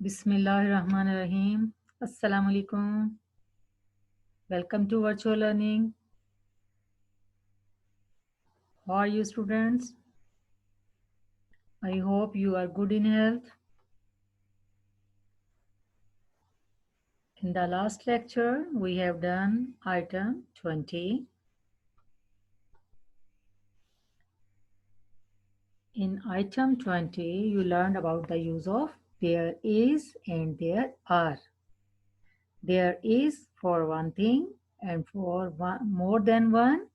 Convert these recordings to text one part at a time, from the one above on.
Bismillahirrahmanirrahim. Assalamu alaikum. Welcome to virtual learning. How are you, students? I hope you are good in health. In the last lecture, we have done item 20. In item 20, you learned about the use of there is and there are. There is for one thing, and for more than one,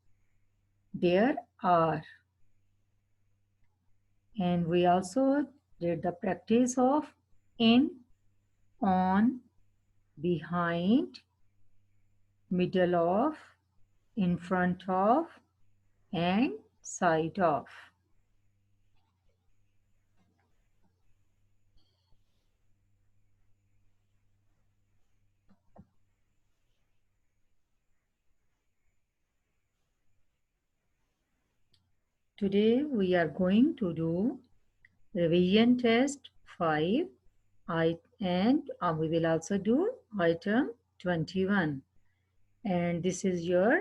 there are. And we also did the practice of in, on, behind, middle of, in front of, and side of. Today we are going to do revision test 5 and we will also do item 21, and this is your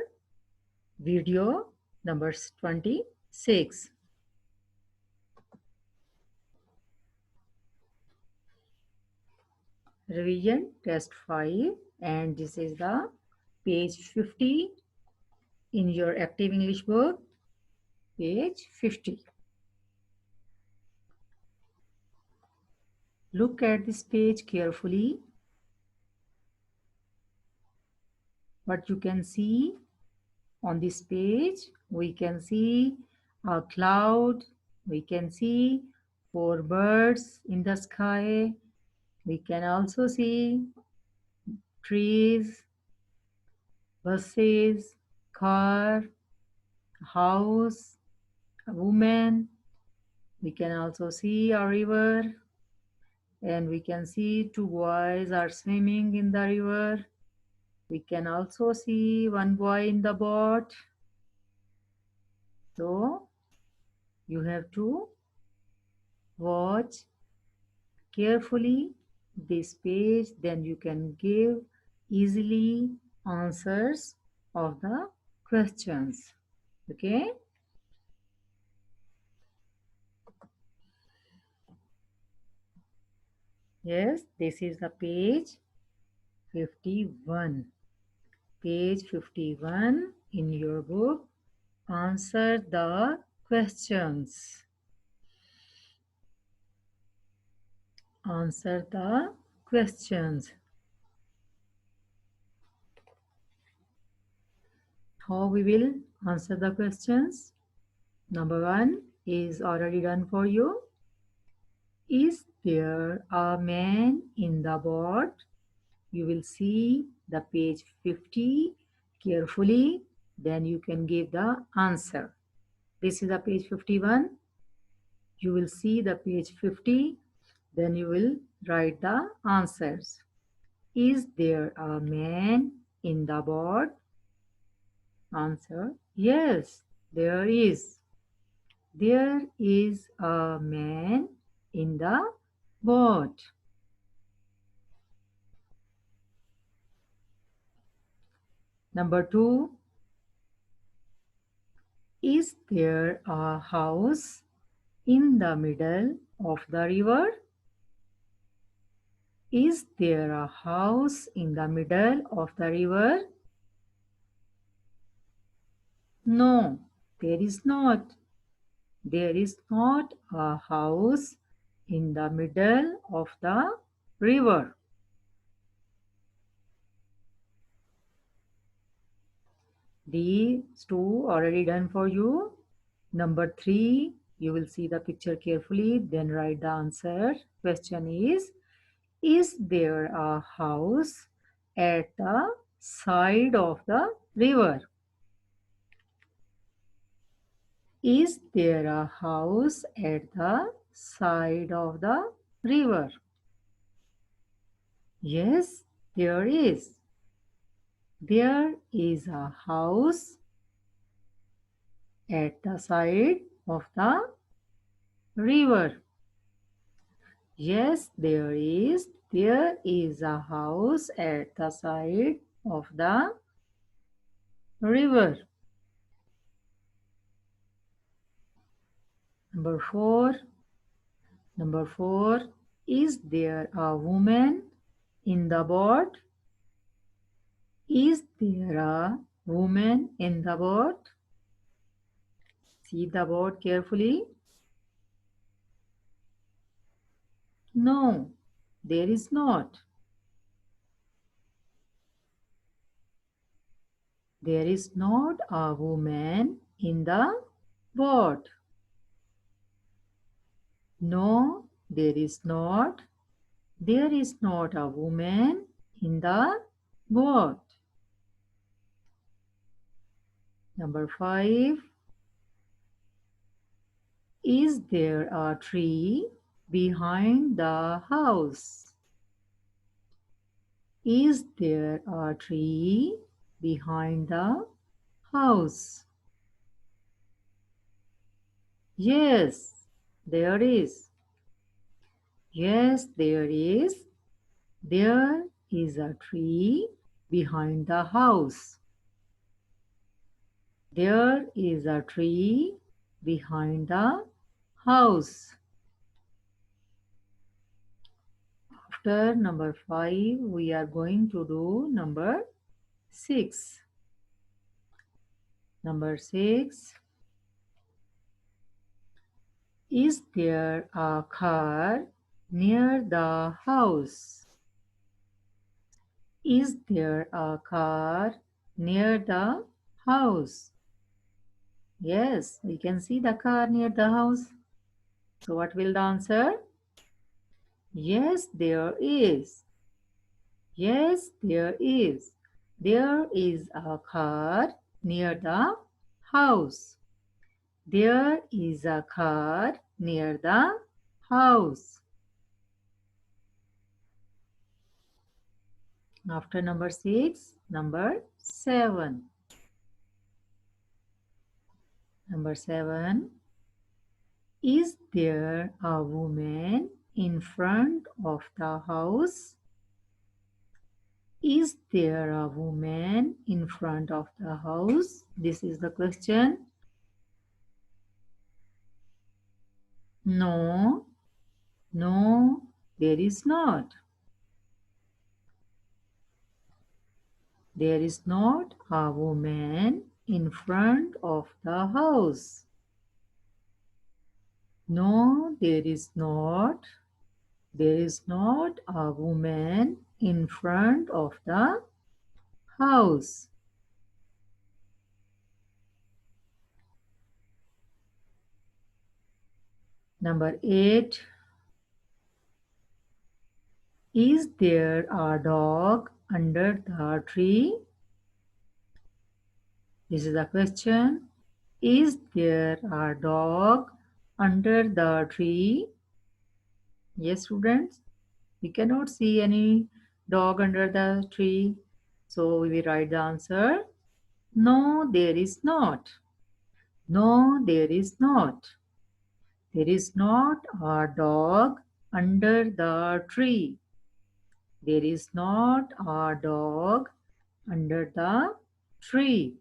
video number 26. Revision test 5, and this is the page 50 in your active English book, page 50. Look at this page carefully. What you can see on this page, we can see a cloud, we can see 4 birds in the sky, we can also see trees, buses, car, house, a woman. We can also see a river, and we can see 2 boys are swimming in the river. We can also see 1 boy in the boat. So you have to watch carefully this page, then you can give easily answers of the questions. Okay? Yes, this is the page 51. Page 51 in your book. Answer the questions. Answer the questions. How we will answer the questions? Number 1 is already done for you. Is there a man in the boat? You will see the page 50 carefully, then you can give the answer. This is the page 51. You will see the page 50, then you will write the answers. Is there a man in the boat? Answer: yes, there is. There is a man in the boat. Number 2, is there a house in the middle of the river? Is there a house in the middle of the river? No, there is not. There is not a house in the middle of the river. These 2 already done for you. Number 3, you will see the picture carefully, then write the answer. Question is there a house at the side of the river? Is there a house at the side of the river? Yes, there is. There is a house at the side of the river. Yes, there is. There is a house at the side of the river. Number 4. Number 4. Is there a woman in the boat? Is there a woman in the boat? See the boat carefully. No, there is not. There is not a woman in the boat. No, there is not. There is not a woman in the boat. Number 5. Is there a tree behind the house? Is there a tree behind the house? Yes, there is. Yes, there is. There is a tree behind the house. There is a tree behind the house. After number 5, we are going to do number 6. Number 6. Is there a car near the house? Is there a car near the house? Yes, we can see the car near the house. So what will the answer? Yes, there is. Yes, there is. There is a car near the house. There is a car near the house. After number 6, number 7. Number 7. Is there a woman in front of the house? Is there a woman in front of the house? This is the question. No, no, there is not. There is not a woman in front of the house. No, there is not. There is not a woman in front of the house. Number 8. Is there a dog under the tree? This is the question. Is there a dog under the tree? Yes, students. We cannot see any dog under the tree. So we will write the answer. No, there is not. No, there is not. There is not a dog under the tree. There is not a dog under the tree.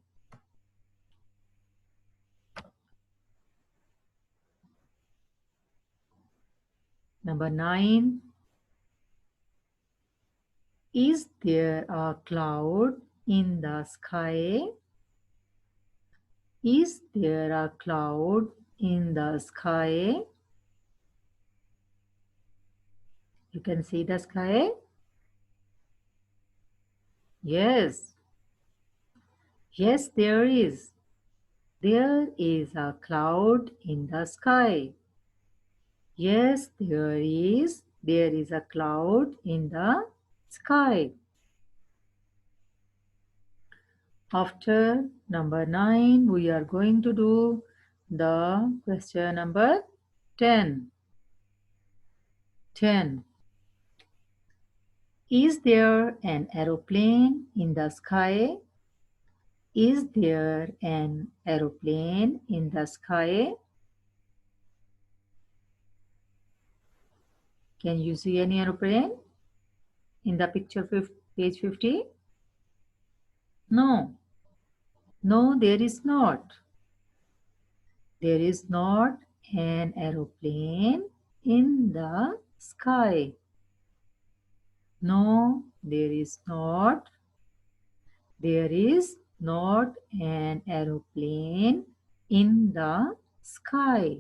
Number 9. Is there a cloud in the sky? Is there a cloud in the sky? You can see the sky? Yes. Yes, there is. There is a cloud in the sky. Yes, there is. There is a cloud in the sky. After number 9, we are going to do the question number 10. 10. Is there an aeroplane in the sky? Is there an aeroplane in the sky? Can you see any aeroplane in the picture page 50? No. No, there is not. There is not an aeroplane in the sky. No, there is not. There is not an aeroplane in the sky.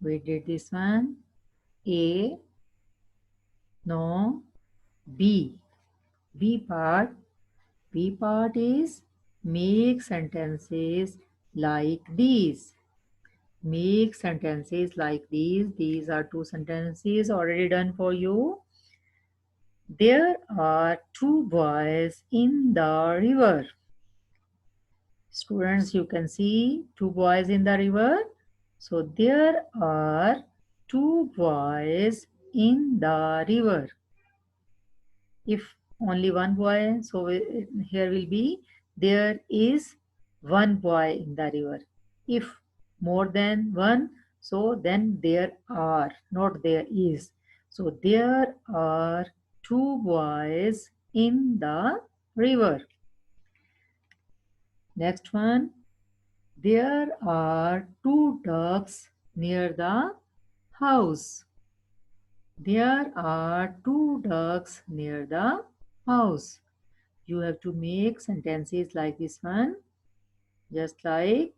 We did this one. A. No. B. B part. B part is make sentences like these. Make sentences like these. These are two sentences already done for you. There are two boys in the river. Students, you can see two boys in the river. So there are two boys in the river. If only one boy, so here will be there is one boy in the river. If more than one, so then there are, not there is. So there are two boys in the river. Next one, there are two ducks near the house. There are two ducks near the house. You have to make sentences like this one, just like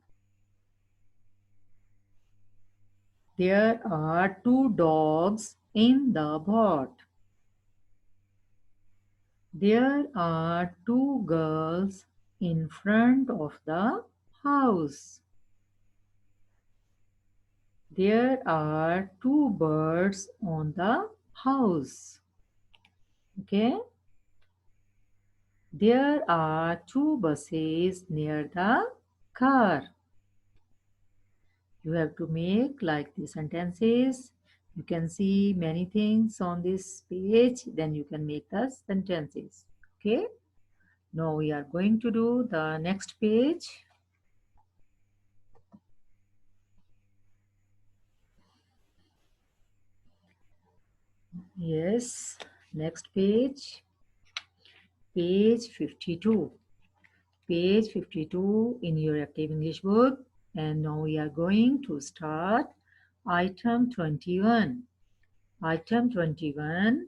there are two dogs in the boat. There are two girls in front of the house. There are two birds on the house. Okay. There are two buses near the car. You have to make like these sentences. You can see many things on this page. Then you can make the sentences. Okay. Now we are going to do the next page. Yes. Next page. Page 52. Page 52 in your active English book. And now we are going to start item 21. Item 21.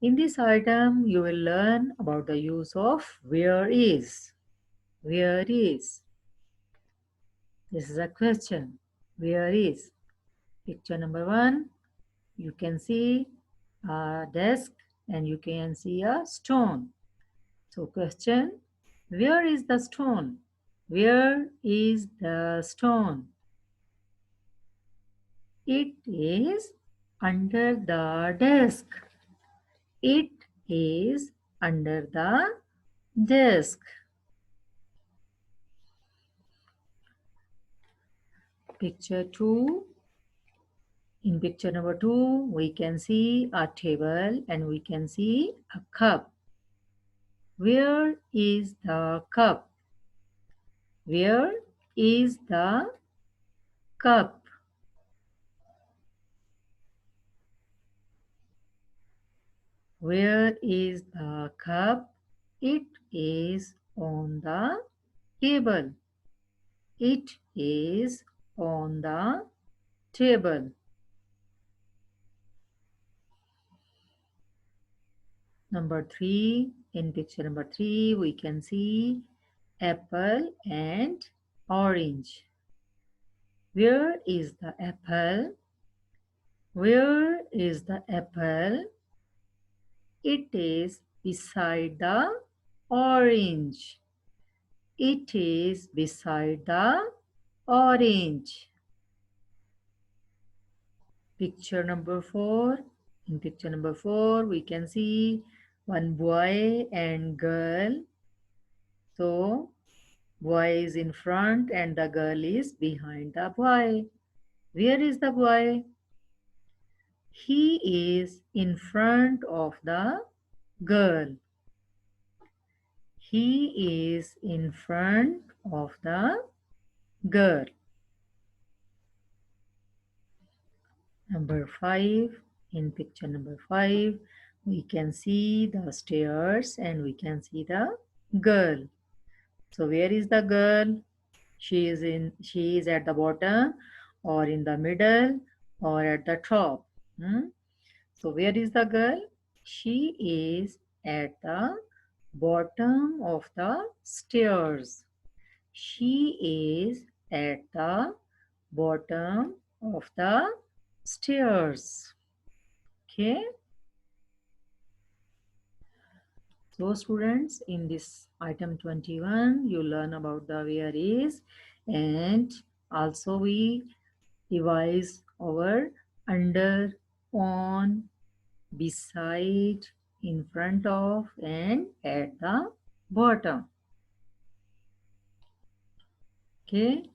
In this item, you will learn about the use of where is. Where is? This is a question. Where is? Picture number 1. You can see a desk and you can see a stone. So question, where is the stone? Where is the stone? It is under the desk. It is under the desk. Picture 2. In picture number 2, we can see a table and we can see a cup. Where is the cup? Where is the cup? Where is the cup? It is on the table. It is on the table. Number 3, in picture number 3, we can see apple and orange. Where is the apple? Where is the apple? It is beside the orange. It is beside the orange. Picture number 4. In picture number 4, we can see one boy and girl. So, boy is in front and the girl is behind the boy. Where is the boy? He is in front of the girl. He is in front of the girl. Number 5, in picture number 5, we can see the stairs and we can see the girl. So where is the girl? She is at the bottom or in the middle or at the top. So where is the girl? She is at the bottom of the stairs. She is at the bottom of the stairs. Okay. So students, in this item 21, you learn about the where is, and also we revise our under, on, beside, in front of, and at the bottom. Okay.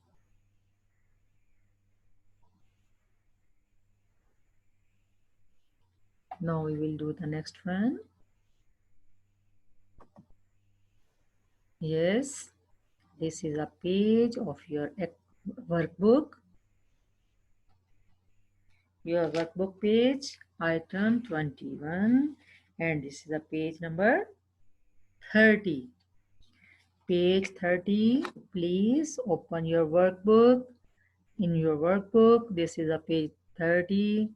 Now we will do the next one. Yes, this is a page of your workbook. Your workbook page, item 21, and this is a page number 30. Page 30, please open your workbook. In your workbook, this is a page 30.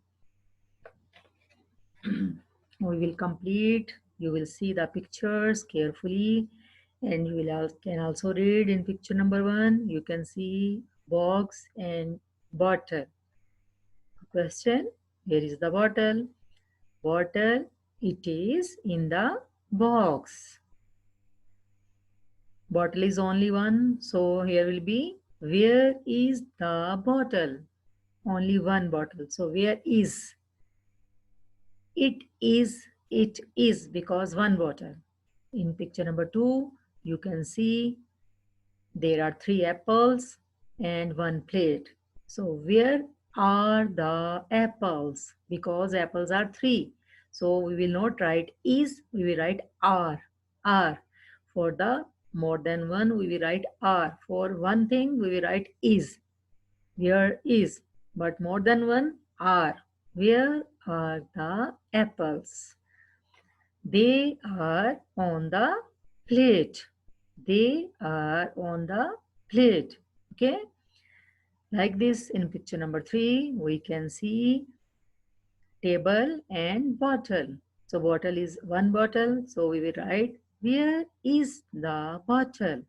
We will complete. You will see the pictures carefully, and you will can also read in picture number 1. You can see box and bottle. Question: where is the bottle? Bottle, it is in the box. Bottle is only one, so here will be where is the bottle? Only one bottle. So where is? It is because one bottle. In picture number 2, you can see there are 3 apples and 1 plate. So where are the apples? Because apples are 3. So we will not write is, we will write are. Are. For the more than one, we will write are. For one thing, we will write is. Where is? But more than one, are. Where are the apples? They are on the plate. They are on the plate. Okay. Like this in picture number 3, we can see table and bottle. So bottle is one bottle. So we will write where is the bottle?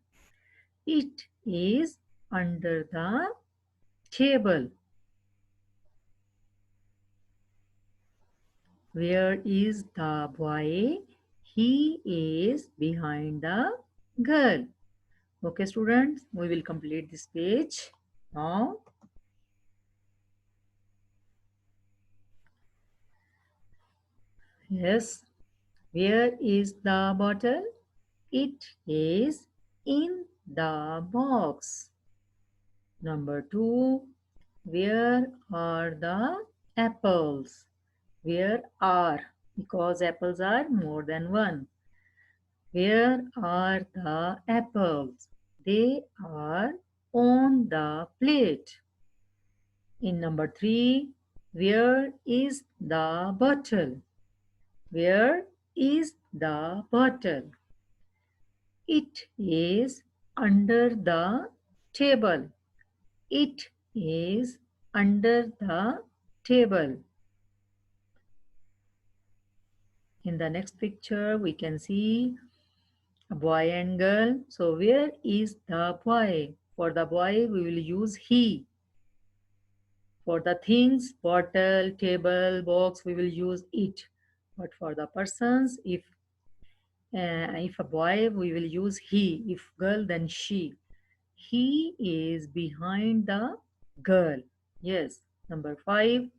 It is under the table. Where is the boy? He is behind the girl. Okay, students, we will complete this page now. Yes. Where is the bottle? It is in the box. Number 2. Where are the apples? Where are? Because apples are more than one. Where are the apples? They are on the plate. In number 3, where is the bottle? Where is the bottle? It is under the table. It is under the table. In the next picture, we can see a boy and girl. So where is the boy? For the boy, we will use he. For the things, bottle, table, box, we will use it. But for the persons, if a boy, we will use he. If girl, then she. He is behind the girl. Yes. Number 5.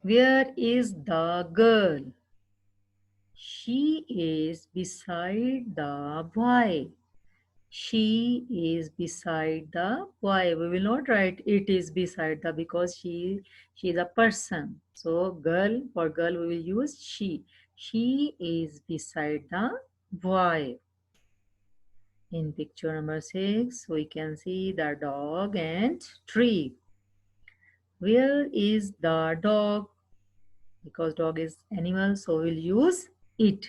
Where is the girl? She is beside the boy. She is beside the boy. We will not write it is beside the because she is a person. So girl, for girl we will use she. She is beside the boy. In picture number 6, we can see the dog and tree. Where is the dog? Because dog is animal, so we'll use it.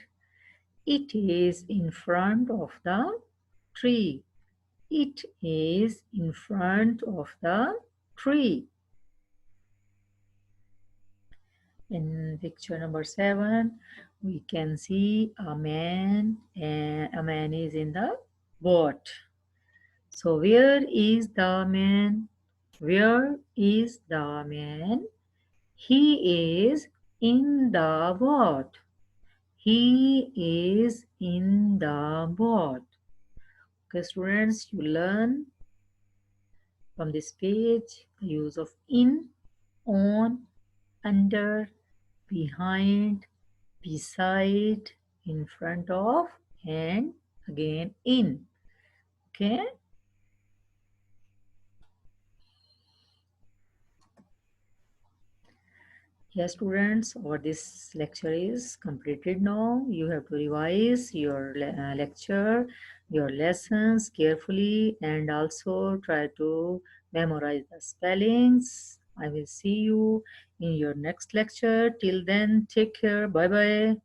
It is in front of the tree. It is in front of the tree. In picture number 7, we can see a man, and a man is in the boat. So where is the man? Where is the man? He is in the boat. He is in the boat. Okay, students, you learn from this page the use of in, on, under, behind, beside, in front of, and again in. Okay. Yes, students, our this lecture is completed now. You have to revise your lecture, your lessons carefully, and also try to memorize the spellings. I will see you in your next lecture. Till then, take care. Bye bye.